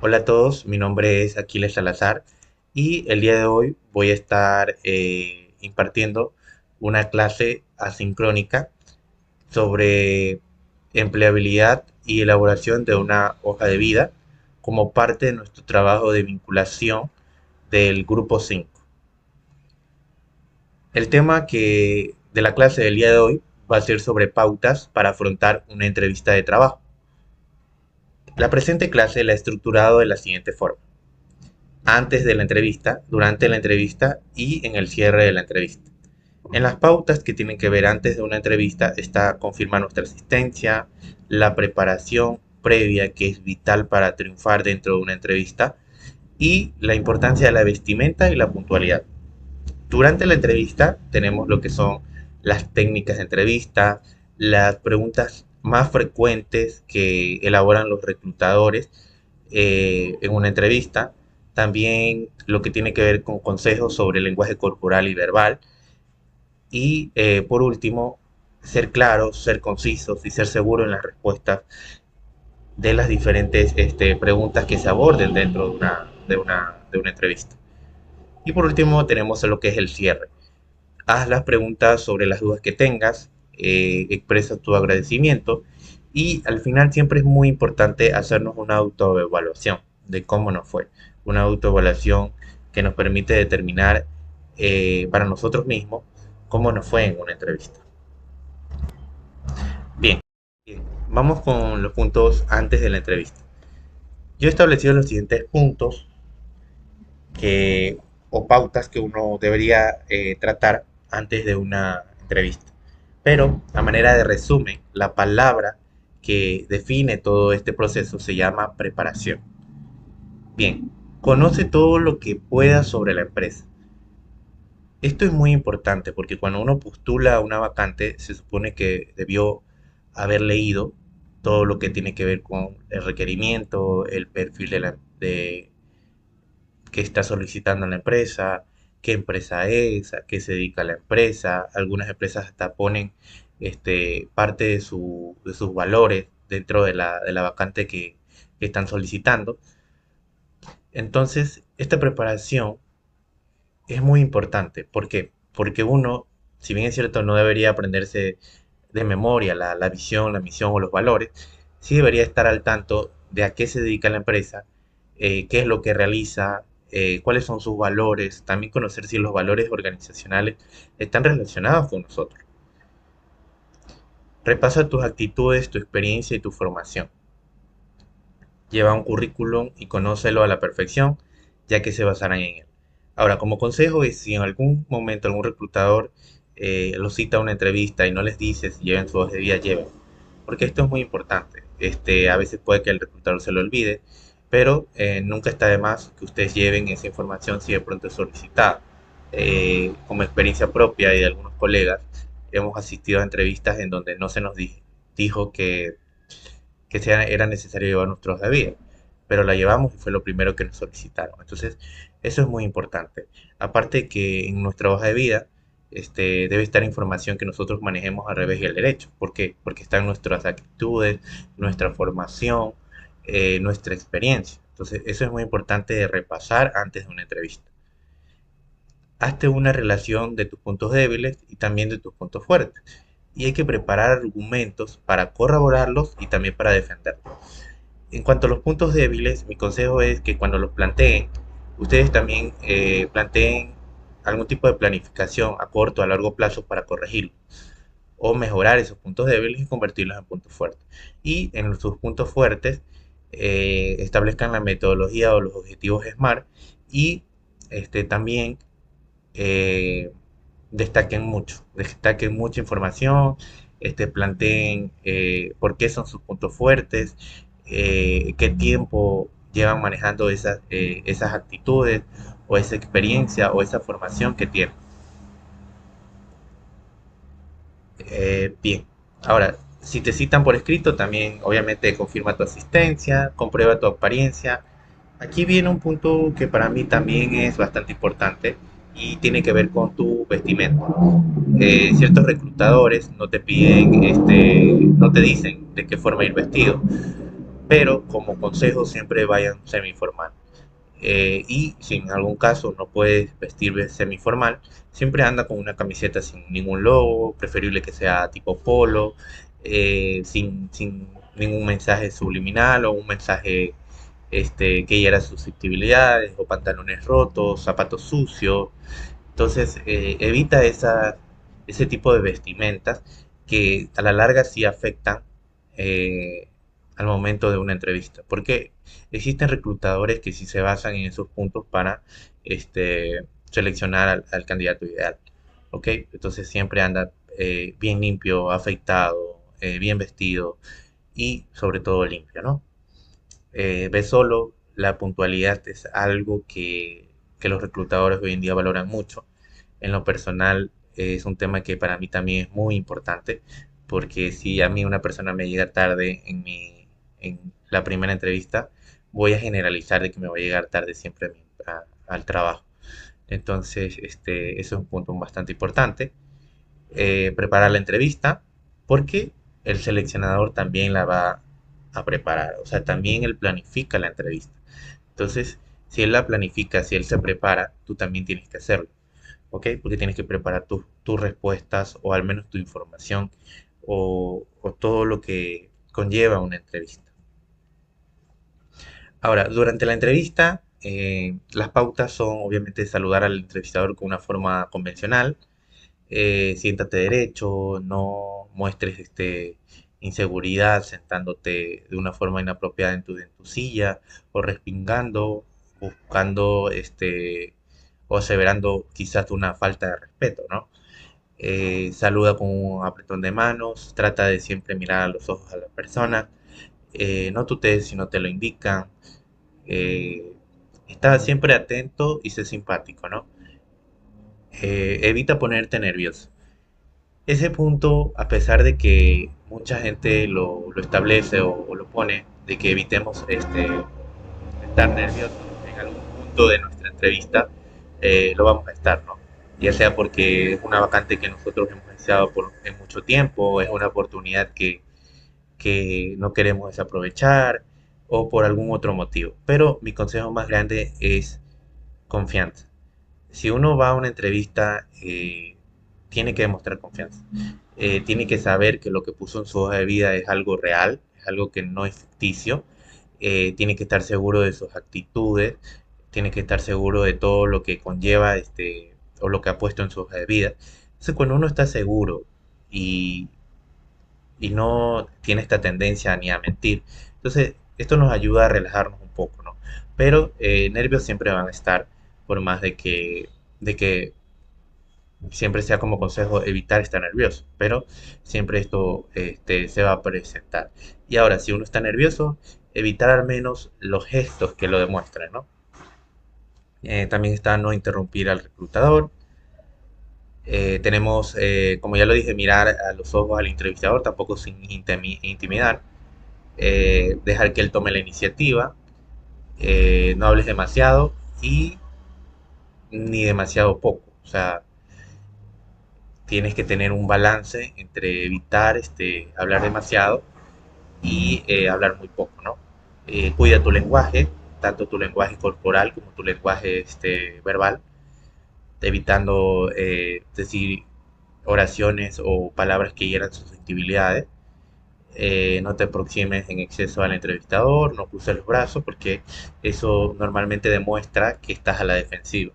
Hola a todos, mi nombre es Aquiles Salazar y el día de hoy voy a estar impartiendo una clase asincrónica sobre empleabilidad y elaboración de una hoja de vida como parte de nuestro trabajo de vinculación del grupo 5. El tema de la clase del día de hoy va a ser sobre pautas para afrontar una entrevista de trabajo. La presente clase la he estructurado de la siguiente forma: antes de la entrevista, durante la entrevista y en el cierre de la entrevista. En las pautas que tienen que ver antes de una entrevista está confirmar nuestra asistencia, la preparación previa que es vital para triunfar dentro de una entrevista y la importancia de la vestimenta y la puntualidad. Durante la entrevista tenemos lo que son las técnicas de entrevista, las preguntas más frecuentes que elaboran los reclutadores en una entrevista, también lo que tiene que ver con consejos sobre el lenguaje corporal y verbal y por último, ser claros, ser concisos y ser seguros en las respuestas de las diferentes preguntas que se aborden dentro de una entrevista. Y por último tenemos lo que es el cierre. Haz las preguntas sobre las dudas que tengas, expresa tu agradecimiento y al final siempre es muy importante hacernos una autoevaluación de cómo nos fue. Una autoevaluación que nos permite determinar para nosotros mismos cómo nos fue en una entrevista. Bien, vamos con los puntos antes de la entrevista. Yo he establecido los siguientes puntos que, o pautas que uno debería tratar antes de una entrevista. Pero a manera de resumen, la palabra que define todo este proceso se llama preparación. Bien, conoce todo lo que puedas sobre la empresa. Esto es muy importante porque cuando uno postula a una vacante se supone que debió haber leído todo lo que tiene que ver con el requerimiento, el perfil de que está solicitando la empresa, qué empresa es, a qué se dedica la empresa. Algunas empresas hasta ponen parte de sus valores dentro de la vacante que están solicitando. Entonces, esta preparación es muy importante. ¿Por qué? Porque uno, si bien es cierto, no debería aprenderse de memoria la visión, la misión o los valores, sí debería estar al tanto de a qué se dedica la empresa, qué es lo que realiza, cuáles son sus valores, también conocer si los valores organizacionales están relacionados con nosotros. Repasa tus actitudes, tu experiencia y tu formación. Lleva un currículum y conócelo a la perfección, ya que se basarán en él. Ahora, como consejo es si en algún momento algún reclutador los cita a una entrevista y no les dice si lleven su hoja de vida, lleven. Porque esto es muy importante. A veces puede que el reclutador se lo olvide, pero nunca está de más que ustedes lleven esa información si de pronto es solicitada. Como experiencia propia y de algunos colegas, hemos asistido a entrevistas en donde no se nos dijo que era necesario llevar nuestra hoja de vida, pero la llevamos y fue lo primero que nos solicitaron. Entonces, eso es muy importante. Aparte que en nuestra hoja de vida debe estar información que nosotros manejemos al revés y al derecho. ¿Por qué? Porque están nuestras actitudes, nuestra formación, nuestra experiencia. Entonces, eso es muy importante de repasar antes de una entrevista. Hazte una relación de tus puntos débiles y también de tus puntos fuertes. Y hay que preparar argumentos para corroborarlos y también para defenderlos. En cuanto a los puntos débiles, mi consejo es que cuando los planteen, ustedes también planteen algún tipo de planificación a corto o a largo plazo para corregirlos o mejorar esos puntos débiles y convertirlos en puntos fuertes. Y en sus puntos fuertes, establezcan la metodología o los objetivos SMART y también eh, destaquen mucha información, planteen por qué son sus puntos fuertes, qué tiempo llevan manejando esas actitudes o esa experiencia o esa formación que tienen. Bien, ahora, si te citan por escrito, también obviamente confirma tu asistencia, comprueba tu apariencia. Aquí viene un punto que para mí también es bastante importante y tiene que ver con tu vestimenta. Ciertos reclutadores no te piden, no te dicen de qué forma ir vestido, pero como consejo siempre vayan semiformal. Y si en algún caso no puedes vestir semiformal, siempre anda con una camiseta sin ningún logo, preferible que sea tipo polo, sin ningún mensaje subliminal o un mensaje que hiera susceptibilidades, o pantalones rotos, zapatos sucios. Entonces, evita ese tipo de vestimentas que a la larga sí afectan eh, al momento de una entrevista. Porque existen reclutadores que sí se basan en esos puntos para seleccionar al candidato ideal. ¿Ok? Entonces siempre anda bien limpio, afeitado, bien vestido y sobre todo limpio, ¿no? Ve solo, la puntualidad es algo que los reclutadores hoy en día valoran mucho. En lo personal, es un tema que para mí también es muy importante, porque si a mí una persona me llega tarde en la primera entrevista, voy a generalizar de que me va a llegar tarde siempre al trabajo. Entonces, eso es un punto bastante importante. Preparar la entrevista, porque el seleccionador también la va a preparar, o sea, también él planifica la entrevista. Entonces, si él la planifica, si él se prepara, tú también tienes que hacerlo, ¿ok? Porque tienes que preparar tus respuestas o al menos tu información o todo lo que conlleva una entrevista. Ahora, durante la entrevista, las pautas son obviamente saludar al entrevistador con una forma convencional. Siéntate derecho, no muestres inseguridad sentándote de una forma inapropiada en tu silla o respingando, buscando o aseverando quizás una falta de respeto, ¿no? Saluda con un apretón de manos, trata de siempre mirar a los ojos a la persona, no tutees si no te lo indican, eh, está siempre atento y sé simpático, ¿no? Evita ponerte nervioso. Ese punto, a pesar de que mucha gente lo establece o lo pone, de que evitemos estar nerviosos en algún punto de nuestra entrevista, lo vamos a estar, ¿no? Ya sea porque es una vacante que nosotros hemos deseado en mucho tiempo, es una oportunidad que no queremos desaprovechar o por algún otro motivo. Pero mi consejo más grande es confianza. Si uno va a una entrevista, tiene que demostrar confianza. Tiene que saber que lo que puso en su hoja de vida es algo real, es algo que no es ficticio. Tiene que estar seguro de sus actitudes, tiene que estar seguro de todo lo que conlleva o lo que ha puesto en su hoja de vida. Entonces, cuando uno está seguro y, y no tiene esta tendencia ni a mentir, entonces esto nos ayuda a relajarnos un poco, ¿no? Pero nervios siempre van a estar, por más de que siempre sea como consejo evitar estar nervioso, pero siempre esto se va a presentar. Y ahora, si uno está nervioso, evitar al menos los gestos que lo demuestren, ¿no? También está no interrumpir al reclutador. Tenemos, como ya lo dije, mirar a los ojos al entrevistador, tampoco sin intimidar. Dejar que él tome la iniciativa. No hables demasiado y ni demasiado poco. O sea, tienes que tener un balance entre evitar hablar demasiado y hablar muy poco, ¿no? Cuida tu lenguaje, tanto tu lenguaje corporal como tu lenguaje verbal, evitando decir oraciones o palabras que hieran susceptibilidades. No te aproximes en exceso al entrevistador, no cruces los brazos porque eso normalmente demuestra que estás a la defensiva.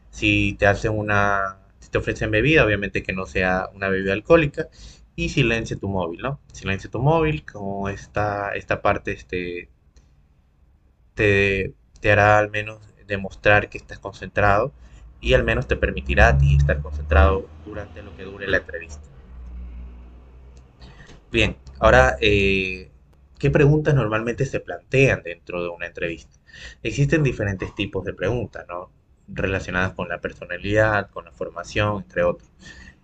Si te ofrecen bebida, obviamente que no sea una bebida alcohólica y silencia tu móvil, ¿no? Silencia tu móvil, como esta parte te hará al menos demostrar que estás concentrado y al menos te permitirá a ti estar concentrado durante lo que dure la entrevista. Bien, ahora, ¿qué preguntas normalmente se plantean dentro de una entrevista? Existen diferentes tipos de preguntas, ¿no? Relacionadas con la personalidad, con la formación, entre otros.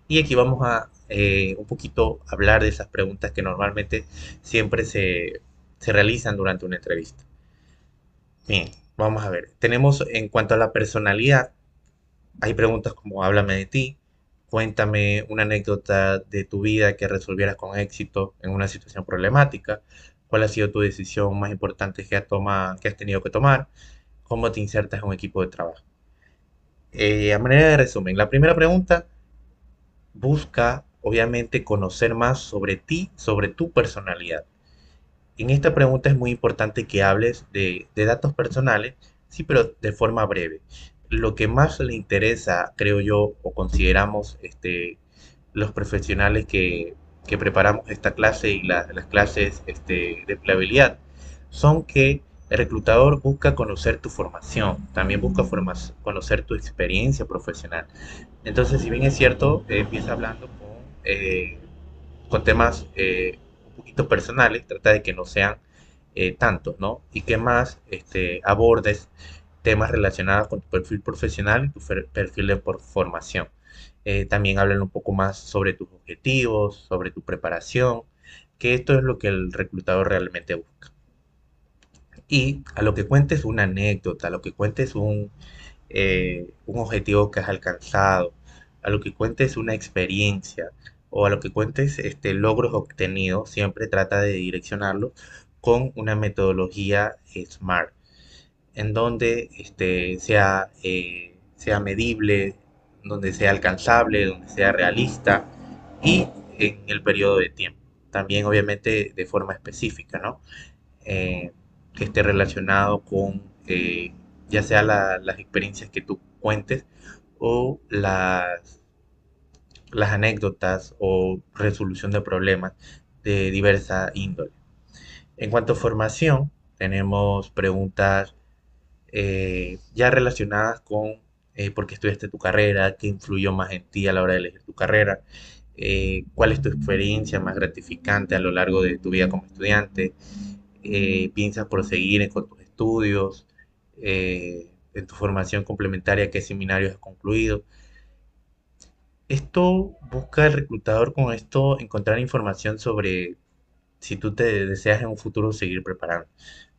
Y aquí vamos a un poquito hablar de esas preguntas que normalmente siempre se realizan durante una entrevista. Bien, vamos a ver. Tenemos en cuanto a la personalidad, hay preguntas como háblame de ti, cuéntame una anécdota de tu vida que resolvieras con éxito en una situación problemática, cuál ha sido tu decisión más importante que has tenido que tomar, cómo te insertas en un equipo de trabajo. A manera de resumen, la primera pregunta busca, obviamente, conocer más sobre ti, sobre tu personalidad. En esta pregunta es muy importante que hables de datos personales, sí, pero de forma breve. Lo que más le interesa, creo yo, o consideramos los profesionales que preparamos esta clase y las clases de empleabilidad, son que el reclutador busca conocer tu formación, también busca conocer tu experiencia profesional. Entonces, si bien es cierto, empieza hablando con temas un poquito personales, trata de que no sean tantos, ¿no? Y que más abordes temas relacionados con tu perfil profesional y tu perfil de formación. También hablan un poco más sobre tus objetivos, sobre tu preparación, que esto es lo que el reclutador realmente busca. Y a lo que cuentes una anécdota, a lo que cuentes un objetivo que has alcanzado, a lo que cuentes una experiencia o a lo que cuentes logros obtenidos, siempre trata de direccionarlo con una metodología SMART, en donde sea medible, donde sea alcanzable, donde sea realista y en el periodo de tiempo. También obviamente de forma específica, ¿no? eh, que esté relacionado con ya sea las experiencias que tú cuentes o las anécdotas o resolución de problemas de diversa índole. En cuanto a formación, tenemos preguntas ya relacionadas con por qué estudiaste tu carrera, qué influyó más en ti a la hora de elegir tu carrera, cuál es tu experiencia más gratificante a lo largo de tu vida como estudiante, piensas proseguir con tus estudios, en tu formación complementaria, qué seminarios has concluido. Esto busca el reclutador con esto encontrar información sobre si tú te deseas en un futuro seguir preparando.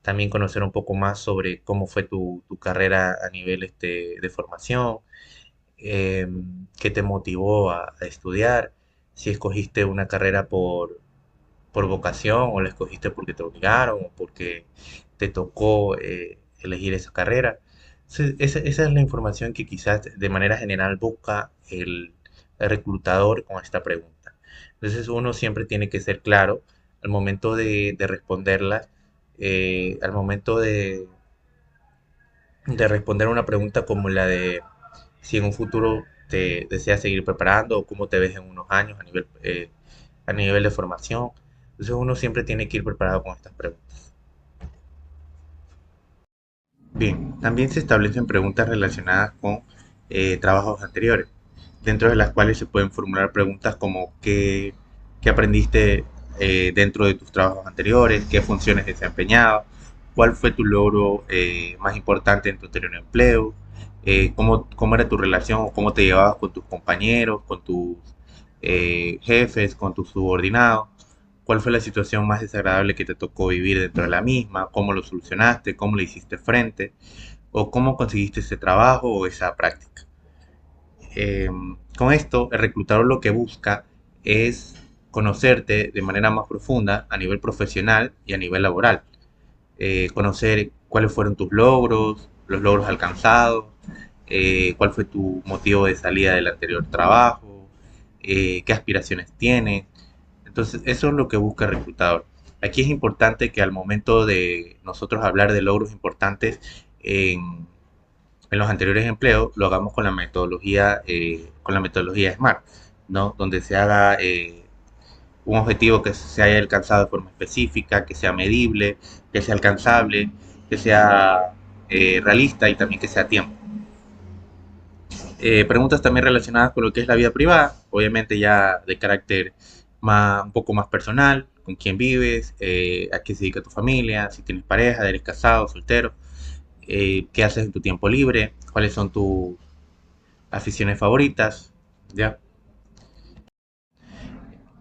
También conocer un poco más sobre cómo fue tu carrera a nivel de formación, qué te motivó a estudiar, si escogiste una carrera por vocación o la escogiste porque te obligaron o porque te tocó elegir esa carrera. Esa es la información que quizás de manera general busca el reclutador con esta pregunta. Entonces uno siempre tiene que ser claro al momento de responderla, al momento de responder una pregunta como la de si en un futuro te deseas seguir preparando o cómo te ves en unos años a nivel de formación. Entonces uno siempre tiene que ir preparado con estas preguntas. Bien, también se establecen preguntas relacionadas con trabajos anteriores, dentro de las cuales se pueden formular preguntas como qué aprendiste dentro de tus trabajos anteriores, qué funciones desempeñado, cuál fue tu logro más importante en tu anterior empleo, cómo era tu relación o cómo te llevabas con tus compañeros, con tus jefes, con tus subordinados, cuál fue la situación más desagradable que te tocó vivir dentro de la misma, cómo lo solucionaste, cómo le hiciste frente o cómo conseguiste ese trabajo o esa práctica. Eh, con esto, el reclutador lo que busca es conocerte de manera más profunda a nivel profesional y a nivel laboral. Conocer cuáles fueron tus logros, los logros alcanzados, cuál fue tu motivo de salida del anterior trabajo, qué aspiraciones tienes. Entonces, eso es lo que busca el reclutador. Aquí es importante que al momento de nosotros hablar de logros importantes en los anteriores empleos, lo hagamos con la metodología SMART, ¿no? Donde se haga un objetivo que se haya alcanzado de forma específica, que sea medible, que sea alcanzable, que sea realista y también que sea a tiempo. Preguntas también relacionadas con lo que es la vida privada, obviamente ya de carácter un poco más personal, con quién vives, a qué se dedica tu familia, si tienes pareja, eres casado, soltero, qué haces en tu tiempo libre, cuáles son tus aficiones favoritas, ¿ya?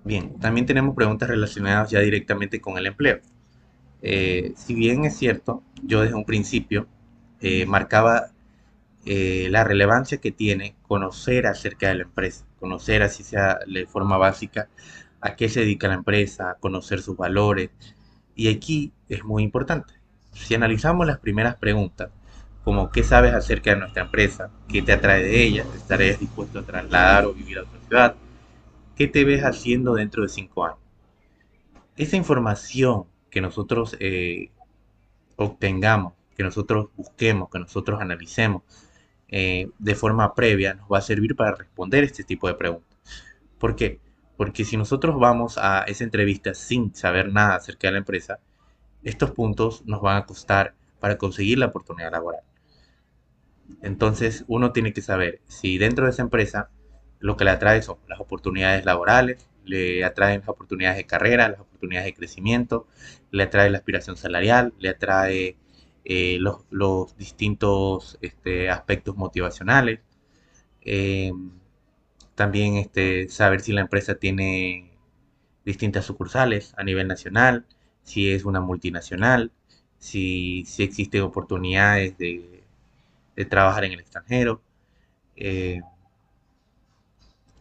Bien, también tenemos preguntas relacionadas ya directamente con el empleo. Si bien es cierto, yo desde un principio marcaba la relevancia que tiene conocer acerca de la empresa, conocer así sea de forma básica a qué se dedica la empresa, conocer sus valores, Y aquí es muy importante. Si analizamos las primeras preguntas, como qué sabes acerca de nuestra empresa, qué te atrae de ella, estarías dispuesto a trasladar o vivir a otra ciudad, qué te ves haciendo dentro de 5 años. Esa información que nosotros obtengamos, que nosotros busquemos, que nosotros analicemos de forma previa, nos va a servir para responder este tipo de preguntas. ¿Por qué? Porque si nosotros vamos a esa entrevista sin saber nada acerca de la empresa, estos puntos nos van a costar para conseguir la oportunidad laboral. Entonces, uno tiene que saber si dentro de esa empresa lo que le atrae son las oportunidades laborales, le atraen las oportunidades de carrera, las oportunidades de crecimiento, le atrae la aspiración salarial, le atrae los distintos aspectos motivacionales. eh, También saber si la empresa tiene distintas sucursales a nivel nacional, si es una multinacional, si existen oportunidades de trabajar en el extranjero. eh,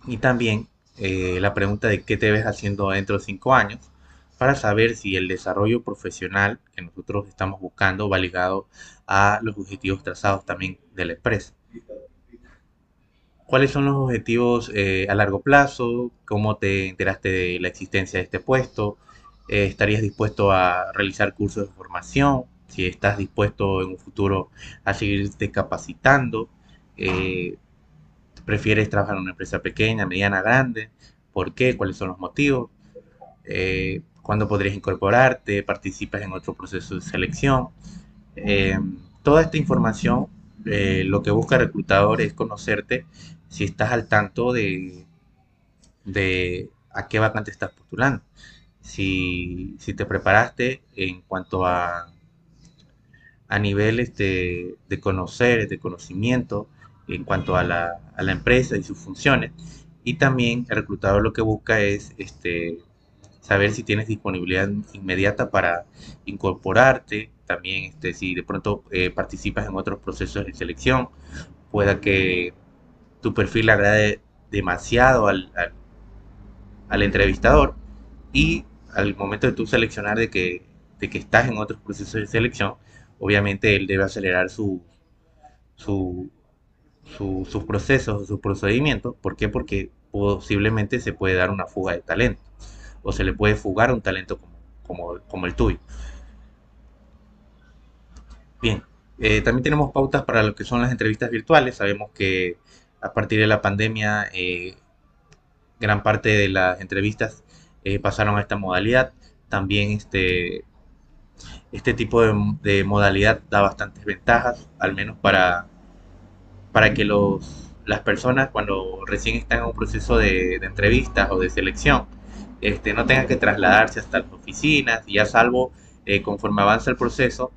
y también la pregunta de qué te ves haciendo dentro de 5 años para saber si el desarrollo profesional que nosotros estamos buscando va ligado a los objetivos trazados también de la empresa. ¿Cuáles son los objetivos a largo plazo? ¿Cómo te enteraste de la existencia de este puesto? ¿Estarías dispuesto a realizar cursos de formación? Si estás dispuesto en un futuro a seguirte capacitando. Eh, ¿Prefieres trabajar en una empresa pequeña, mediana, grande? ¿Por qué? ¿Cuáles son los motivos? ¿Cuándo podrías incorporarte? ¿Participas en otro proceso de selección? Eh, Toda esta información, lo que busca el reclutador es conocerte si estás al tanto de a qué vacante estás postulando. Si te preparaste en cuanto a nivel de conocer, de conocimiento, en cuanto a la empresa y sus funciones. Y también el reclutador lo que busca es saber si tienes disponibilidad inmediata para incorporarte, también si de pronto participas en otros procesos de selección, pueda que tu perfil le agrade demasiado al entrevistador y al momento de tú seleccionar de que estás en otros procesos de selección, obviamente él debe acelerar su, sus procesos, sus procedimientos. ¿Por qué? Porque posiblemente se puede dar una fuga de talento o se le puede fugar un talento como el tuyo. Bien, también tenemos pautas para lo que son las entrevistas virtuales. Sabemos que a partir de la pandemia gran parte de las entrevistas pasaron a esta modalidad. También este tipo de modalidad da bastantes ventajas, al menos para que las personas cuando recién están en un proceso de entrevistas o de selección, no tengan que trasladarse hasta las oficinas y ya salvo conforme avanza el proceso,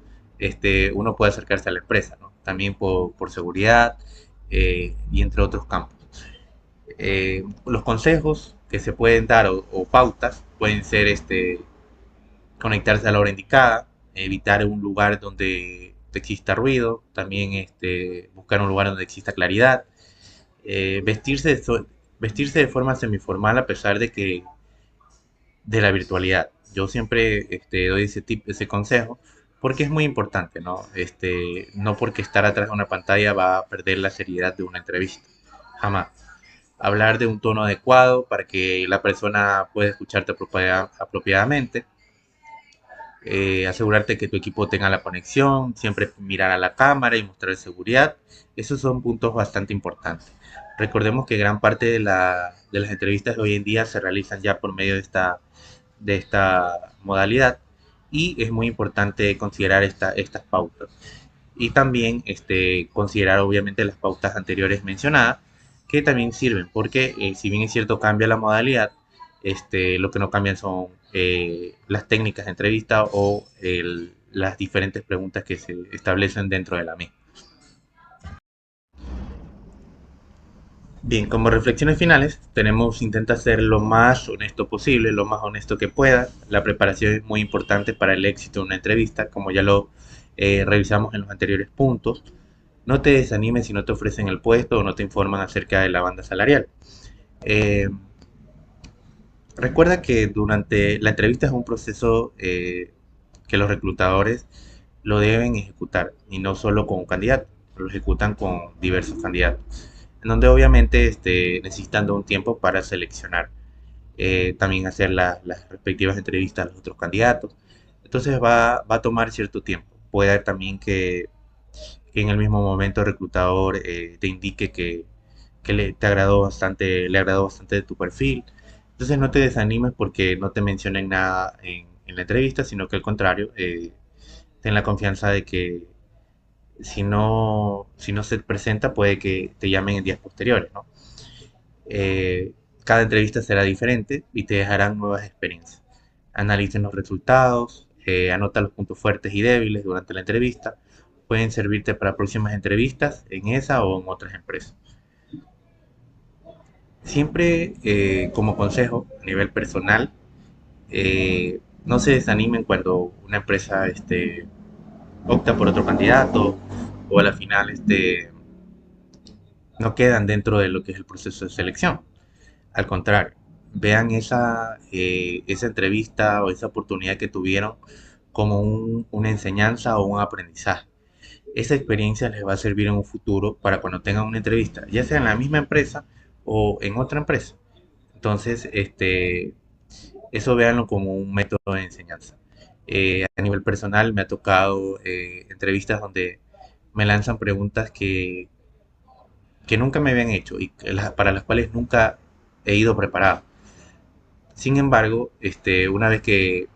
uno puede acercarse a la empresa, ¿no? También por seguridad y entre otros campos. Los consejos que se pueden dar o pautas pueden ser conectarse a la hora indicada, evitar un lugar donde exista ruido, también buscar un lugar donde exista claridad, eh, vestirse, de, so- vestirse de forma semiformal a pesar de la virtualidad. Yo siempre doy ese consejo porque es muy importante, ¿no? No porque estar atrás de una pantalla va a perder la seriedad de una entrevista, jamás. Hablar de un tono adecuado para que la persona pueda escucharte apropiadamente, asegurarte que tu equipo tenga la conexión, siempre mirar a la cámara y mostrar seguridad. Esos son puntos bastante importantes. Recordemos que gran parte de las entrevistas de hoy en día se realizan ya por medio de esta modalidad y es muy importante considerar estas pautas. Y también considerar obviamente las pautas anteriores mencionadas que también sirven porque si bien es cierto cambia la modalidad, lo que no cambian son las técnicas de entrevista o las diferentes preguntas que se establecen dentro de la misma. Bien, como reflexiones finales, intenta ser lo más honesto posible, lo más honesto que puedas. La preparación es muy importante para el éxito de una entrevista, como ya lo revisamos en los anteriores puntos. No te desanimes si no te ofrecen el puesto o no te informan acerca de la banda salarial. Eh, Recuerda que durante la entrevista es un proceso que los reclutadores lo deben ejecutar, y no solo con un candidato, lo ejecutan con diversos candidatos, en donde obviamente necesitan de un tiempo para seleccionar, también hacer las respectivas entrevistas a los otros candidatos. Entonces va a tomar cierto tiempo. Puede haber también que en el mismo momento el reclutador te indique que le agradó bastante de tu perfil. Entonces no te desanimes porque no te mencionen nada en la entrevista, sino que al contrario, ten la confianza de que si no se presenta, puede que te llamen en días posteriores, ¿no? Cada entrevista será diferente y te dejarán nuevas experiencias. Analicen los resultados, anota los puntos fuertes y débiles durante la entrevista. Pueden servirte para próximas entrevistas en esa o en otras empresas. Siempre, como consejo a nivel personal, no se desanimen cuando una empresa opta por otro candidato o a la final no quedan dentro de lo que es el proceso de selección. Al contrario, vean esa entrevista o esa oportunidad que tuvieron como una enseñanza o un aprendizaje. Esa experiencia les va a servir en un futuro para cuando tengan una entrevista, ya sea en la misma empresa o en otra empresa. Entonces, eso véanlo como un método de enseñanza. A nivel personal me ha tocado entrevistas donde me lanzan preguntas que nunca me habían hecho y para las cuales nunca he ido preparado. Sin embargo, una vez que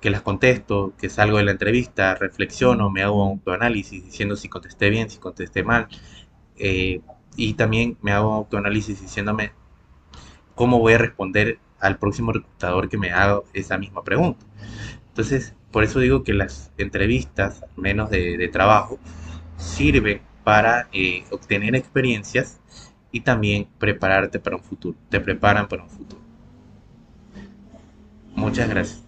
las contesto, que salgo de la entrevista, reflexiono, me hago un autoanálisis diciendo si contesté bien, si contesté mal, eh, y también me hago un autoanálisis diciéndome cómo voy a responder al próximo reclutador que me haga esa misma pregunta. Entonces, por eso digo que las entrevistas, al menos de trabajo, sirven para obtener experiencias y también prepararte para un futuro. Te preparan para un futuro. Muchas gracias.